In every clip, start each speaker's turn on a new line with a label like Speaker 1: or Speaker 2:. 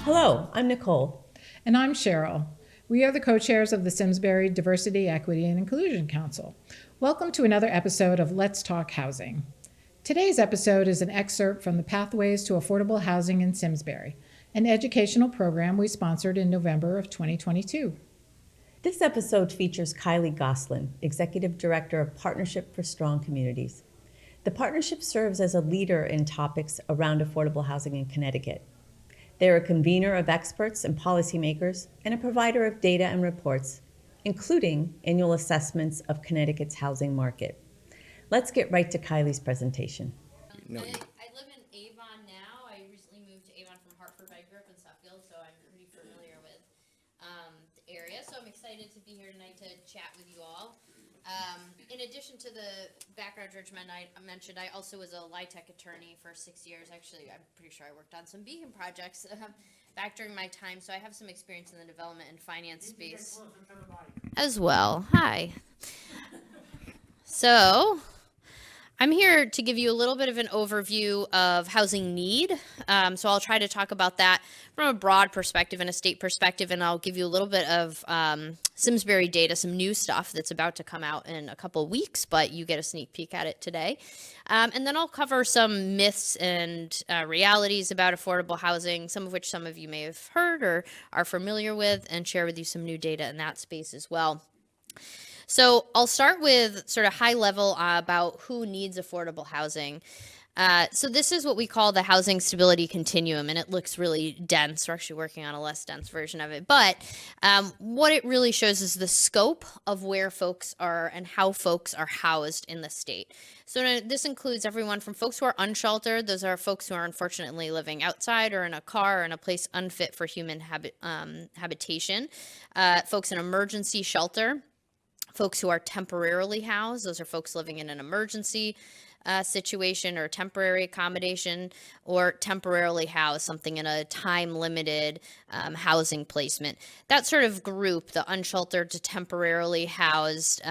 Speaker 1: Hello, I'm Nicole.
Speaker 2: And I'm Cheryl. We are the co-chairs of the Simsbury Diversity, Equity, and Inclusion Council. Welcome to another episode of Let's Talk Housing. Today's episode is an excerpt from the Pathways to Affordable Housing in Simsbury, an educational program we sponsored in November of 2022.
Speaker 1: This episode features Kiley Gosselin, Executive Director of Partnership for Strong Communities. The partnership serves as a leader in topics around affordable housing in Connecticut. They're a convener of experts and policymakers and a provider of data and reports, including annual assessments of Connecticut's housing market. Let's get right to Kiley's presentation.
Speaker 3: I live in Avon now. I recently moved to Avon from Hartford. I grew up in Suffield, so I'm pretty familiar with the area. So I'm excited to be here tonight to chat with you all. In addition to the background judgment I mentioned, I also was a LIHTC attorney for 6 years. Actually, I'm pretty sure I worked on some beacon projects back during my time, so I have some experience in the development and finance space as well. Hi. So I'm here to give you a little bit of an overview of housing need. So I'll try to talk about that from a broad perspective and a state perspective, and I'll give you a little bit of Simsbury data, some new stuff that's about to come out in a couple of weeks, but you get a sneak peek at it today. And then I'll cover some myths and realities about affordable housing, some of which some of you may have heard or are familiar with, and share with you some new data in that space as well. So I'll start with sort of high level about who needs affordable housing. So this is what we call the housing stability continuum, and it looks really dense. We're actually working on a less dense version of it. But what it really shows is the scope of where folks are and how folks are housed in the state. So this includes everyone from folks who are unsheltered. Those are folks who are unfortunately living outside or in a car or in a place unfit for human habitation. Folks in emergency shelter. Folks who are temporarily housed, those are folks living in an emergency situation or temporary accommodation, or temporarily housed, something in a time-limited housing placement. That sort of group, the unsheltered to temporarily housed,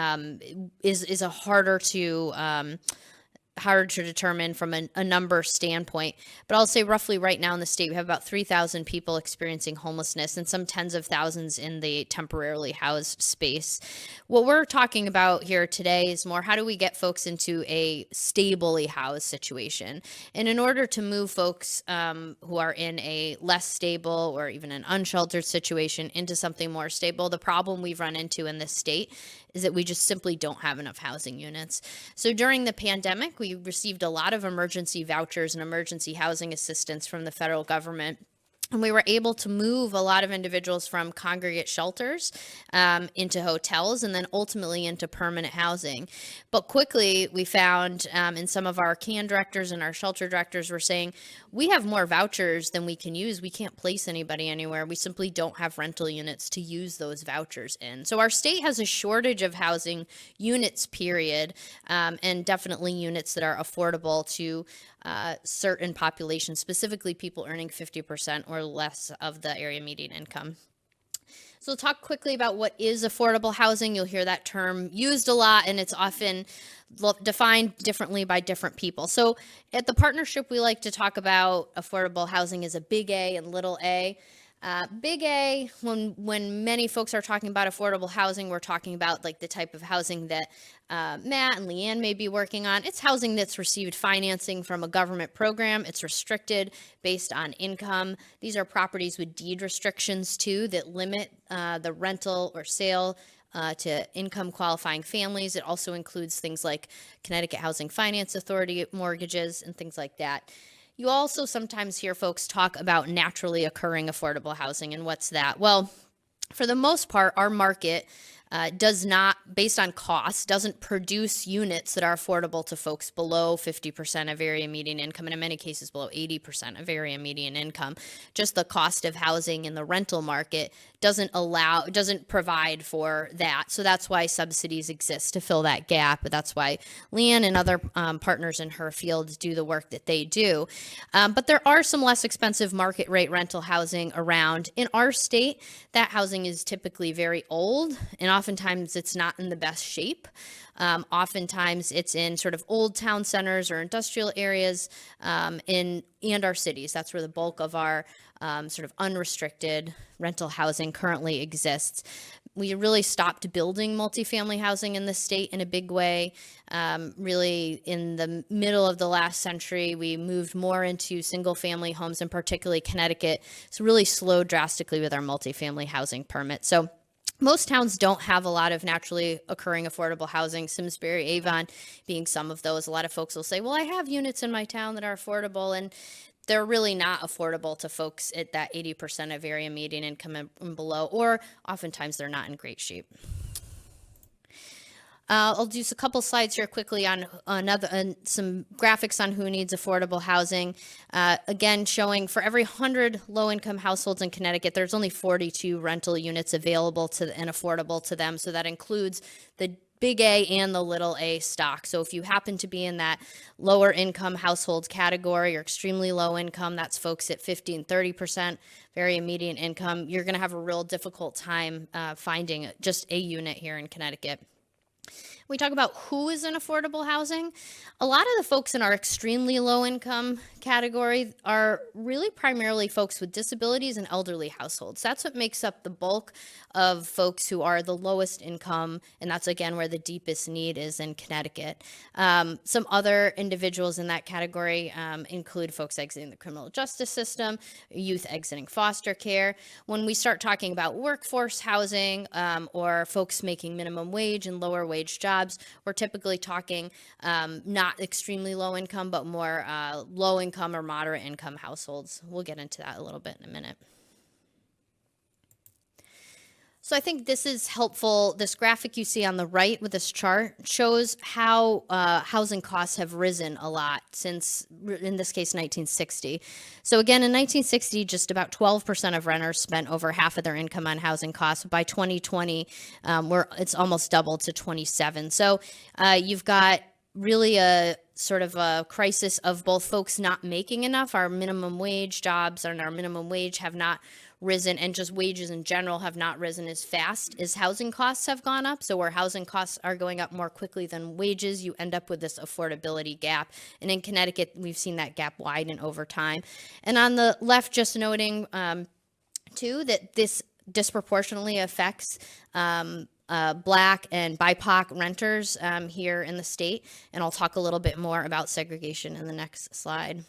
Speaker 3: is a harder to determine from a number standpoint. But I'll say roughly right now in the state, we have about 3,000 people experiencing homelessness and some tens of thousands in the temporarily housed space. What we're talking about here today is more how do we get folks into a stably housed situation? And in order to move folks who are in a less stable or even an unsheltered situation into something more stable, the problem we've run into in this state is that we just simply don't have enough housing units. So during the pandemic, we received a lot of emergency vouchers and emergency housing assistance from the federal government. And we were able to move a lot of individuals from congregate shelters into hotels and then ultimately into permanent housing. But quickly we found, and some of our CAN directors and our shelter directors were saying, we have more vouchers than we can use. We can't place anybody anywhere. We simply don't have rental units to use those vouchers in. So our state has a shortage of housing units, period, and definitely units that are affordable to certain populations, specifically people earning 50% or less of the area median income. So we'll talk quickly about what is affordable housing. You'll hear that term used a lot, and it's often defined differently by different people. So at the partnership, we like to talk about affordable housing as a big A and little a. Big A, when many folks are talking about affordable housing, we're talking about like the type of housing that Matt and Leanne may be working on. It's housing that's received financing from a government program. It's restricted based on income. These are properties with deed restrictions too that limit the rental or sale to income qualifying families. It also includes things like Connecticut Housing Finance Authority mortgages and things like that. You also sometimes hear folks talk about naturally occurring affordable housing, and what's that? Well, for the most part, our market does not, based on cost, doesn't produce units that are affordable to folks below 50% of area median income, and in many cases below 80% of area median income. Just the cost of housing in the rental market doesn't provide for that. So that's why subsidies exist to fill that gap. But that's why Leanne and other partners in her field do the work that they do. But there are some less expensive market rate rental housing around. In our state, that housing is typically very old, and oftentimes it's not in the best shape. Oftentimes it's in sort of old town centers or industrial areas and our cities. That's where the bulk of our sort of unrestricted rental housing currently exists. We really stopped building multifamily housing in the state in a big way. Really, in the middle of the last century, we moved more into single-family homes, and particularly Connecticut. It's really slowed drastically with our multifamily housing permit. So most towns don't have a lot of naturally occurring affordable housing, Simsbury, Avon being some of those. A lot of folks will say, well, I have units in my town that are affordable, and they're really not affordable to folks at that 80% of area median income and below, or oftentimes they're not in great shape. I'll do a couple slides here quickly on some graphics on who needs affordable housing. Again, showing for every 100 low-income households in Connecticut, there's only 42 rental units available to and affordable to them. So that includes the big A and the little a stock. So if you happen to be in that lower income household category or extremely low income, that's folks at 50 and 30% very median income, you're going to have a real difficult time finding just a unit here in Connecticut. We talk about who is in affordable housing. A lot of the folks in our extremely low income category are really primarily folks with disabilities and elderly households. That's what makes up the bulk of folks who are the lowest income, and that's again where the deepest need is in Connecticut. Some other individuals in that category include folks exiting the criminal justice system, youth exiting foster care. When we start talking about workforce housing or folks making minimum wage and lower wage jobs, we're typically talking not extremely low income, but more low income or moderate income households. We'll get into that a little bit in a minute. So I think this is helpful. This graphic you see on the right with this chart shows how housing costs have risen a lot since, in this case, 1960. So again, in 1960, just about 12% of renters spent over half of their income on housing costs. By 2020, it's almost doubled to 27. So you've got really a sort of a crisis of both folks not making enough. Our minimum wage jobs and our minimum wage have not risen, and just wages in general have not risen as fast as housing costs have gone up. So where housing costs are going up more quickly than wages, you end up with this affordability gap. And in Connecticut, we've seen that gap widen over time. And on the left, just noting too that this disproportionately affects Black and BIPOC renters here in the state. And I'll talk a little bit more about segregation in the next slide.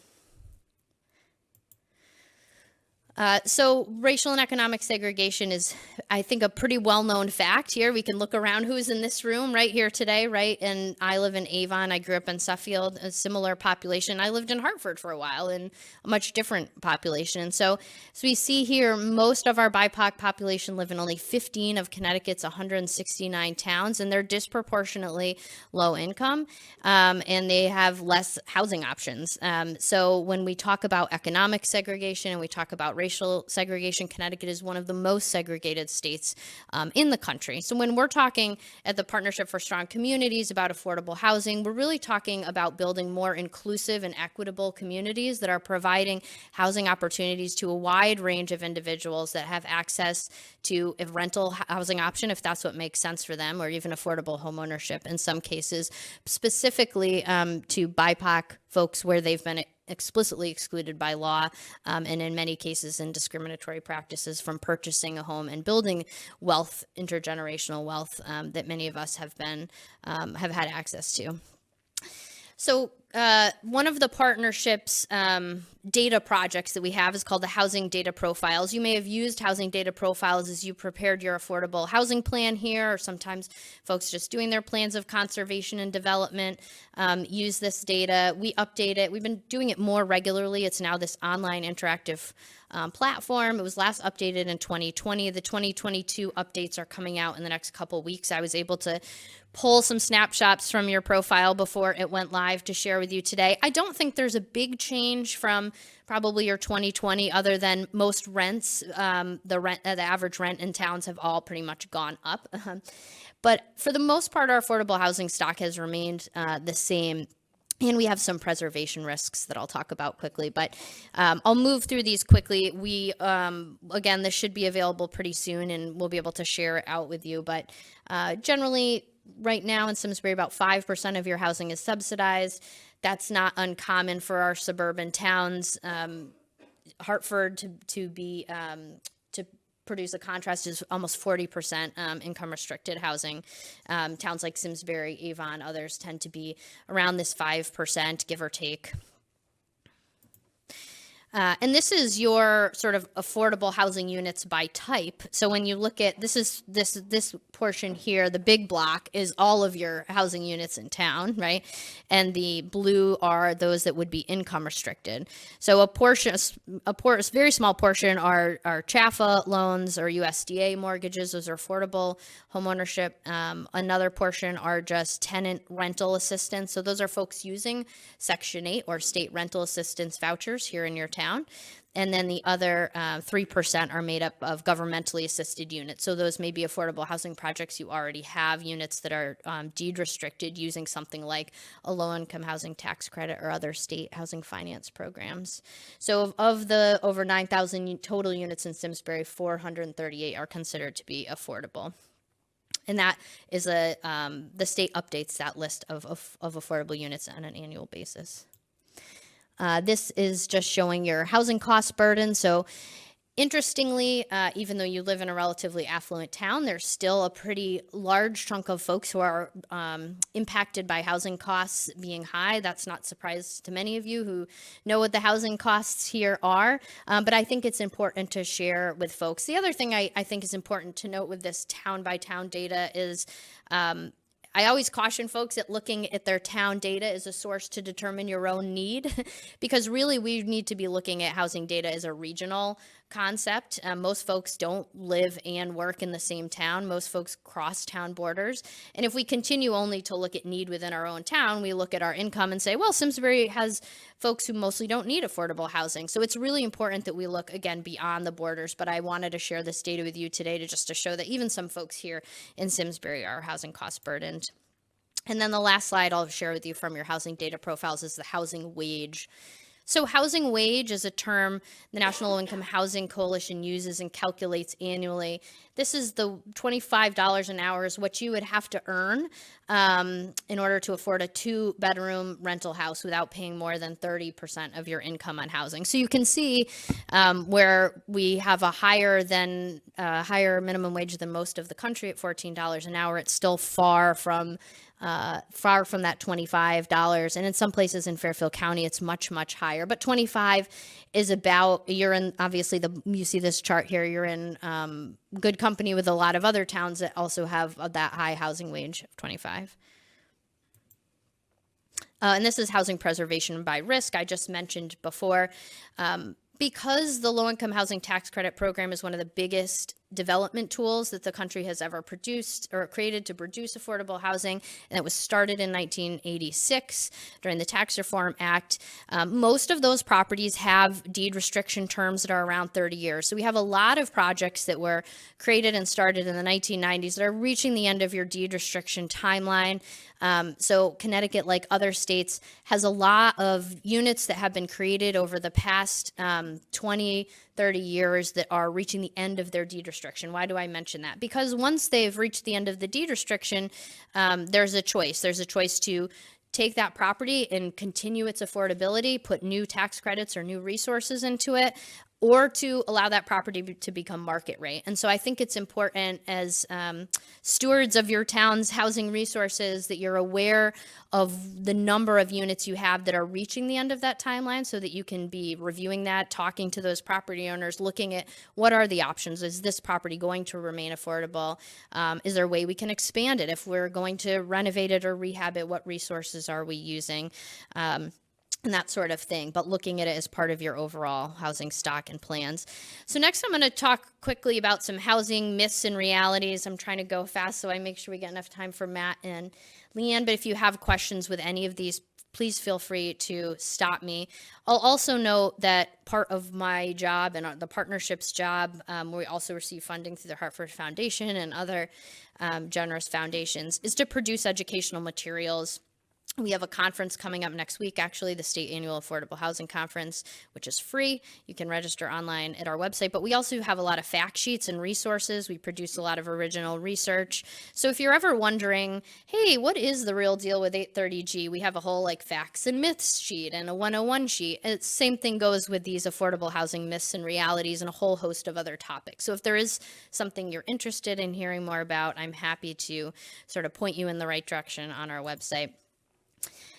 Speaker 3: So racial and economic segregation is, I think, a pretty well-known fact here. We can look around who's in this room right here today, right? And I live in Avon. I grew up in Suffield, a similar population. I lived in Hartford for a while in a much different population. And so we see here, most of our BIPOC population live in only 15 of Connecticut's 169 towns, and they're disproportionately low income, and they have less housing options. So when we talk about economic segregation and we talk about racial segregation, Connecticut is one of the most segregated states in the country. So when we're talking at the Partnership for Strong Communities about affordable housing, we're really talking about building more inclusive and equitable communities that are providing housing opportunities to a wide range of individuals that have access to a rental housing option, if that's what makes sense for them, or even affordable homeownership in some cases, specifically to BIPOC folks where they've been explicitly excluded by law, and in many cases in discriminatory practices from purchasing a home and building wealth, intergenerational wealth that many of us have had access to. So one of the partnership's data projects that we have is called the Housing Data Profiles. You may have used Housing Data Profiles as you prepared your affordable housing plan here, or sometimes folks just doing their plans of conservation and development use this data. We update it. We've been doing it more regularly. It's now this online interactive platform. It was last updated in 2020. The 2022 updates are coming out in the next couple weeks. I was able to pull some snapshots from your profile before it went live to share with you today. I don't think there's a big change from probably your 2020, other than most rents, the average rent in towns have all pretty much gone up. But for the most part, our affordable housing stock has remained the same. And we have some preservation risks that I'll talk about quickly, but I'll move through these quickly. We, again, this should be available pretty soon, and we'll be able to share it out with you. But generally, right now in Simsbury, about 5% of your housing is subsidized. That's not uncommon for our suburban towns. Hartford to be to produce a contrast is almost 40% income restricted housing. Towns like Simsbury, Avon, others tend to be around this 5%, give or take. And this is your sort of affordable housing units by type. So when you look at this portion here, the big block is all of your housing units in town, right? And the blue are those that would be income restricted. So a very small portion are CHFA loans or USDA mortgages. Those are affordable homeownership. Another portion are just tenant rental assistance. So those are folks using Section 8 or state rental assistance vouchers here in your town. And then the other 3% are made up of governmentally assisted units. So those may be affordable housing projects you already have, units that are deed restricted using something like a low-income housing tax credit or other state housing finance programs. So of the over 9,000 total units in Simsbury, 438 are considered to be affordable. And that is the state updates that list of affordable units on an annual basis. This is just showing your housing cost burden. So interestingly, even though you live in a relatively affluent town, there's still a pretty large chunk of folks who are impacted by housing costs being high. That's not a surprise to many of you who know what the housing costs here are, but I think it's important to share with folks. The other thing I think is important to note with this town-by-town data is I always caution folks that looking at their town data is a source to determine your own need, because really we need to be looking at housing data as a regional concept. Most folks don't live and work in the same town. Most folks cross town borders. And if we continue only to look at need within our own town, we look at our income and say, well, Simsbury has folks who mostly don't need affordable housing. So it's really important that we look, again, beyond the borders. But I wanted to share this data with you today to show that even some folks here in Simsbury are housing cost burdened. And then the last slide I'll share with you from your housing data profiles is the housing wage. So housing wage is a term the National Low Income Housing Coalition uses and calculates annually. This is the $25 an hour is what you would have to earn in order to afford a 2-bedroom rental house without paying more than 30% of your income on housing. So you can see where we have a higher minimum wage than most of the country at $14 an hour. It's still far from that $25, and in some places in Fairfield County it's much higher, but 25 is about, you're in, obviously you see this chart here, you're in good company with a lot of other towns that also have that high housing wage of 25. And this is housing preservation by risk I just mentioned before. Because the low-income housing tax credit program is one of the biggest development tools that the country has ever produced or created to produce affordable housing, and it was started in 1986 during the Tax Reform Act. Most of those properties have deed restriction terms that are around 30 years. So we have a lot of projects that were created and started in the 1990s that are reaching the end of your deed restriction timeline. So Connecticut, like other states, has a lot of units that have been created over the past 20, 30 years that are reaching the end of their deed restriction. Why do I mention that? Because once they've reached the end of the deed restriction, there's a choice. There's a choice to take that property and continue its affordability, put new tax credits or new resources into it, or to allow that property to become market rate. And so I think it's important as stewards of your town's housing resources that you're aware of the number of units you have that are reaching the end of that timeline, so that you can be reviewing that, talking to those property owners, looking at what are the options. Is this property going to remain affordable? Is there a way we can expand it? If we're going to renovate it or rehab it, what resources are we using? And that sort of thing, but looking at it as part of your overall housing stock and plans. So next I'm going to talk quickly about some housing myths and realities. I'm trying to go fast so I make sure we get enough time for Matt and Leanne, but if you have questions with any of these, please feel free to stop me. I'll also note that part of my job and the partnership's job, we also receive funding through the Hartford Foundation and other generous foundations, is to produce educational materials We have a conference coming up next week, actually, the State Annual Affordable Housing Conference, which is free. You can register online at our website, but we also have a lot of fact sheets and resources. We produce a lot of original research. So if you're ever wondering, hey, what is the real deal with 830G? We have a whole like facts and myths sheet and a 101 sheet. And same thing goes with these affordable housing myths and realities and a whole host of other topics. So if there is something you're interested in hearing more about, I'm happy to sort of point you in the right direction on our website.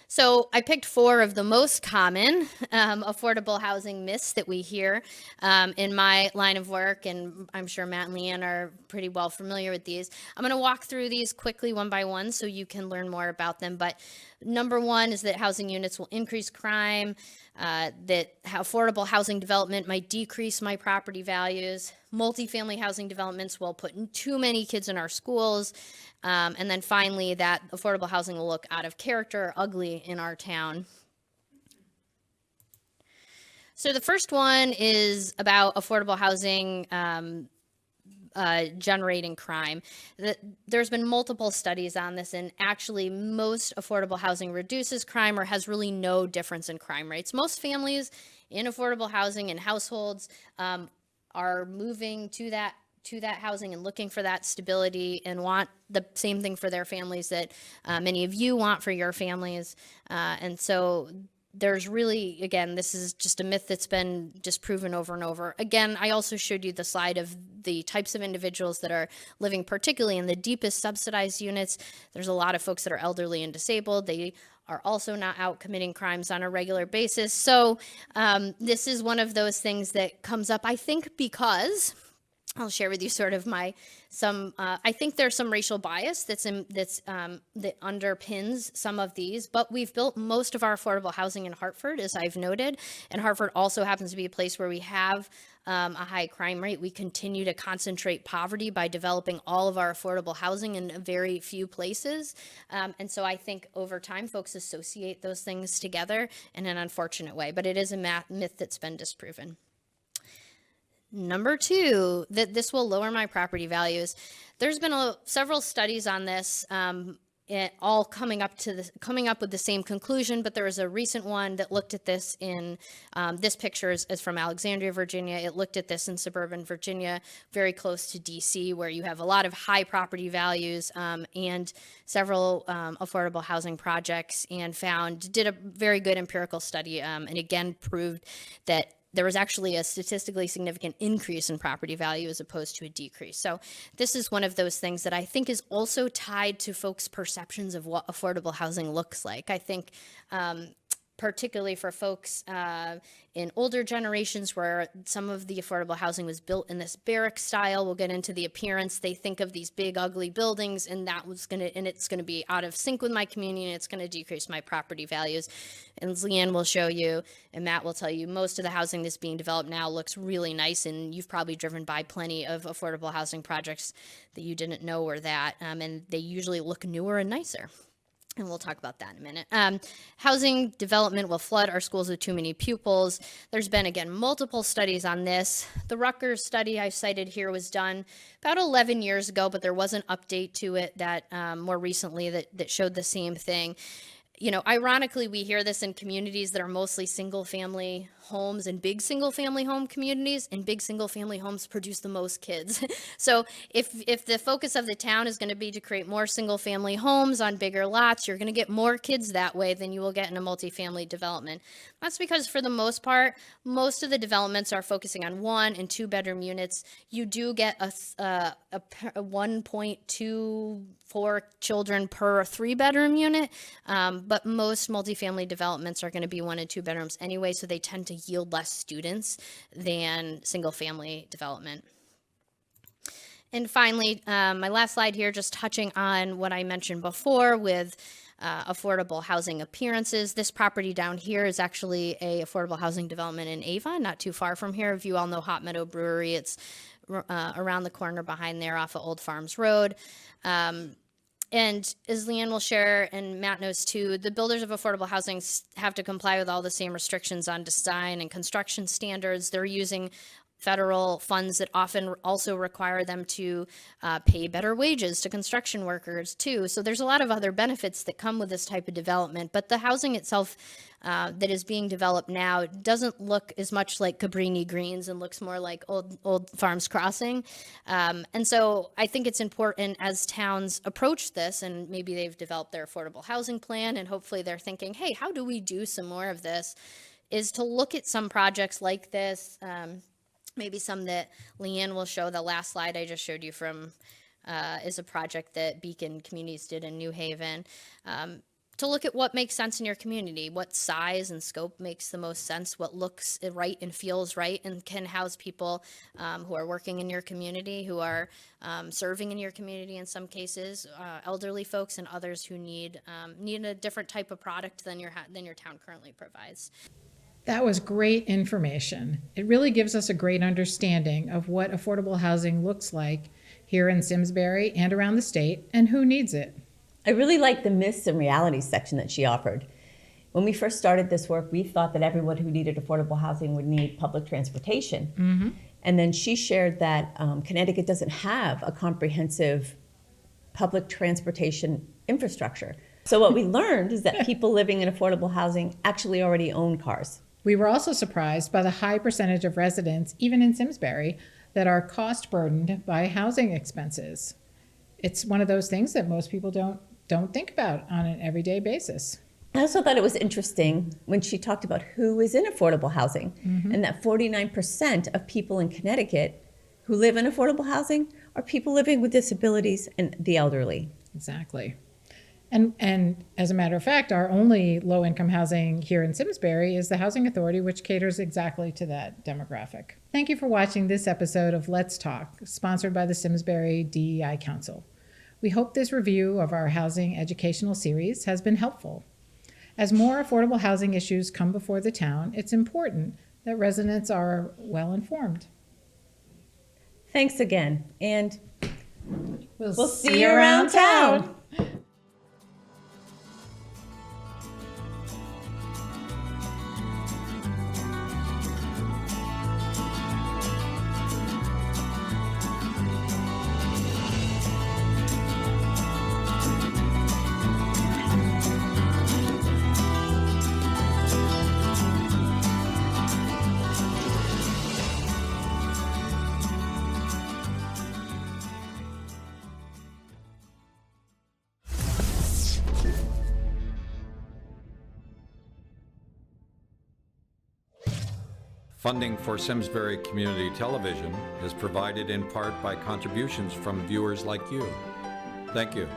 Speaker 3: So I picked 4 of the most common affordable housing myths that we hear in my line of work, and I'm sure Matt and Leanne are pretty well familiar with these. I'm going to walk through these quickly one by one so you can learn more about them. But number 1 is that housing units will increase crime, that affordable housing development might decrease my property values, multifamily housing developments will put too many kids in our schools, and then finally that affordable housing will look out of character or ugly in our town. So the first one is about affordable housing generating crime. There's been multiple studies on this, and actually most affordable housing reduces crime or has really no difference in crime rates. Most families in affordable housing and households are moving to that housing and looking for that stability and want the same thing for their families that many of you want for your families. And so there's really, again, this is just a myth that's been disproven over and over. Again, I also showed you the slide of the types of individuals that are living particularly in the deepest subsidized units. There's a lot of folks that are elderly and disabled. They are also not out committing crimes on a regular basis. So this is one of those things that comes up, I think, because I'll share with you sort of I think there's some racial bias that underpins some of these, but we've built most of our affordable housing in Hartford, as I've noted, and Hartford also happens to be a place where we have a high crime rate. We continue to concentrate poverty by developing all of our affordable housing in very few places. And so I think over time, folks associate those things together in an unfortunate way, but it is a myth that's been disproven. Number 2, that this will lower my property values. There's been several studies on this, all coming up with the same conclusion, but there was a recent one that looked at this in, this picture is from Alexandria, Virginia. It looked at this in suburban Virginia, very close to DC, where you have a lot of high property values and several affordable housing projects, and did a very good empirical study, and again proved that there was actually a statistically significant increase in property value as opposed to a decrease. So this is one of those things that I think is also tied to folks' perceptions of what affordable housing looks like. I think particularly for folks in older generations where some of the affordable housing was built in this barrack style. We'll get into the appearance. They think of these big, ugly buildings, and it's going to be out of sync with my community, and it's going to decrease my property values. And as Leanne will show you, and Matt will tell you, most of the housing that's being developed now looks really nice, and you've probably driven by plenty of affordable housing projects that you didn't know were that, and they usually look newer and nicer. And we'll talk about that in a minute. Housing development will flood our schools with too many pupils. There's been, again, multiple studies on this. The Rutgers study I cited here was done about 11 years ago, but there was an update to it that more recently that showed the same thing. You know, ironically, we hear this in communities that are mostly single-family homes and big single-family home communities, and big single-family homes produce the most kids. So if the focus of the town is going to be to create more single-family homes on bigger lots, you're going to get more kids that way than you will get in a multifamily development. That's because, for the most part, most of the developments are focusing on 1- and 2-bedroom units. You do get a 1.24 children per 3-bedroom unit, but most multifamily developments are going to be 1- and 2 bedrooms anyway, so they tend to yield less students than single-family development. And finally, my last slide here, just touching on what I mentioned before with affordable housing appearances. This property down here is actually a affordable housing development in Avon, not too far from here. If you all know Hot Meadow Brewery, it's around the corner behind there off of Old Farms Road. And as Leanne will share, and Matt knows too, the builders of affordable housing have to comply with all the same restrictions on design and construction standards. They're using federal funds that often also require them to pay better wages to construction workers too. So there's a lot of other benefits that come with this type of development, but the housing itself that is being developed now doesn't look as much like Cabrini Greens and looks more like old Farms Crossing. And so I think it's important as towns approach this, and maybe they've developed their affordable housing plan, and hopefully they're thinking, hey, how do we do some more of this, is to look at some projects like this, maybe some that Leanne will show. The last slide I just showed you from is a project that Beacon Communities did in New Haven, to look at what makes sense in your community, what size and scope makes the most sense, what looks right and feels right and can house people who are working in your community, who are serving in your community in some cases, elderly folks and others who need a different type of product than your town currently provides.
Speaker 2: That was great information. It really gives us a great understanding of what affordable housing looks like here in Simsbury and around the state, and who needs it.
Speaker 1: I really like the myths and realities section that she offered. When we first started this work, we thought that everyone who needed affordable housing would need public transportation.
Speaker 2: Mm-hmm.
Speaker 1: And then she shared that Connecticut doesn't have a comprehensive public transportation infrastructure. So what we learned is that people living in affordable housing actually already own cars.
Speaker 2: We were also surprised by the high percentage of residents, even in Simsbury, that are cost burdened by housing expenses. It's one of those things that most people don't think about on an everyday basis.
Speaker 1: I also thought it was interesting when she talked about who is in affordable housing, and that 49% of people in Connecticut who live in affordable housing are people living with disabilities and the elderly.
Speaker 2: Exactly. And as a matter of fact, our only low-income housing here in Simsbury is the Housing Authority, which caters exactly to that demographic. Thank you for watching this episode of Let's Talk, sponsored by the Simsbury DEI Council. We hope this review of our housing educational series has been helpful. As more affordable housing issues come before the town, it's important that residents are well informed.
Speaker 1: Thanks again, and
Speaker 2: We'll
Speaker 1: see you around town.
Speaker 4: Funding for Simsbury Community Television is provided in part by contributions from viewers like you. Thank you.